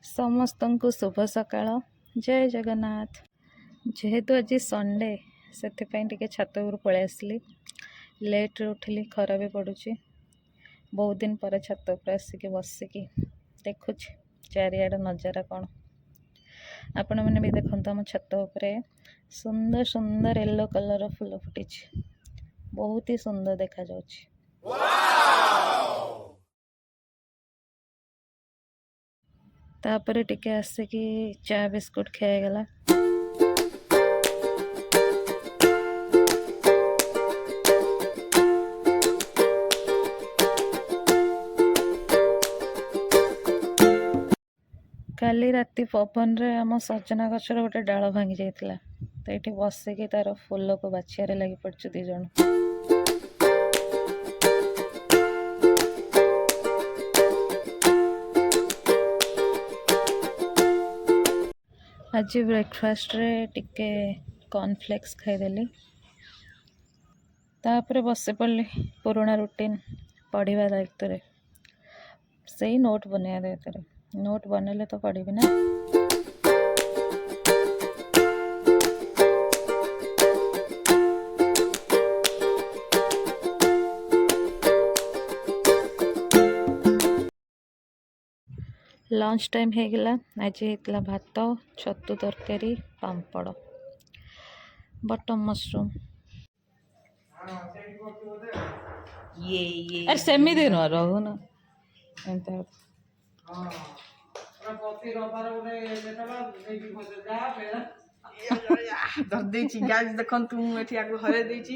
ସମସ୍ତଙ୍କୁ ଶୁଭ ସକାଳ। ଜୟ ଜଗନ୍ନାଥ। ଯେହେତୁ ଆଜି ସଣ୍ଡେ ସେଥିପାଇଁ ଟିକେ ଛାତ ଉପରୁ ପଳେଇ ଆସିଲି। ଲେଟ୍ରେ ଉଠିଲି, ଖରା ବି ପଡ଼ୁଛି। ବହୁତ ଦିନ ପରେ ଛାତ ଉପରେ ଆସିକି ବସିକି ଦେଖୁଛି ଚାରିଆଡ଼ ନଜାରା କ'ଣ। ଆପଣମାନେ ବି ଦେଖନ୍ତୁ, ଆମ ଛାତ ଉପରେ ସୁନ୍ଦର ସୁନ୍ଦର ୟେଲୋ କଲର୍ର ଫୁଲ ଫୁଟିଛି। ବହୁତ ହି ସୁନ୍ଦର ଦେଖାଯାଉଛି। ତାପରେ ଟିକେ ଆସିକି ଚା ବିସ୍କୁଟ୍ ଖିଆଗଲା। କାଲି ରାତି ପବନରେ ଆମ ସଜନା ଗଛର ଗୋଟେ ଡାଳ ଭାଙ୍ଗି ଯାଇଥିଲା, ତ ଏଠି ବସିକି ତାର ଫୁଲକୁ ବାଛିବାରେ ଲାଗି ପଡ଼ିଛୁ 2 ଜଣ। ଆଜି ବ୍ରେକଫାଷ୍ଟରେ ଟିକେ କର୍ନଫ୍ଲେକ୍ସ ଖାଇଦେଲି। ତାପରେ ବସି ପଡ଼ିଲି ପୁରୁଣା ରୁଟିନ୍, ପଢ଼ିବା ଦାୟିତ୍ୱରେ। ସେଇ ନୋଟ୍ ବନେଇବା ଦାୟିତ୍ୱରେ। ନୋଟ୍ ବନେଇଲେ ତ ପଢ଼ିବି ନା। ଲଞ୍ଚ ଟାଇମ୍ ହେଇଗଲା। ଆଜି ହେଇଥିଲା ଭାତ, ଛତୁ ତରକାରୀ, ପାମ୍ପଡ଼, ବଟମ୍ ମସରୁମ୍। ଆରେ ସେମିତି ନୁହଁ, ରହୁନ ଏମିତି। ଦେଇଛି ଗାଇସ୍, ଦେଖନ୍ତୁ ମୁଁ ଏଠି ଆକୁ ହରେଇ ଦେଇଛି।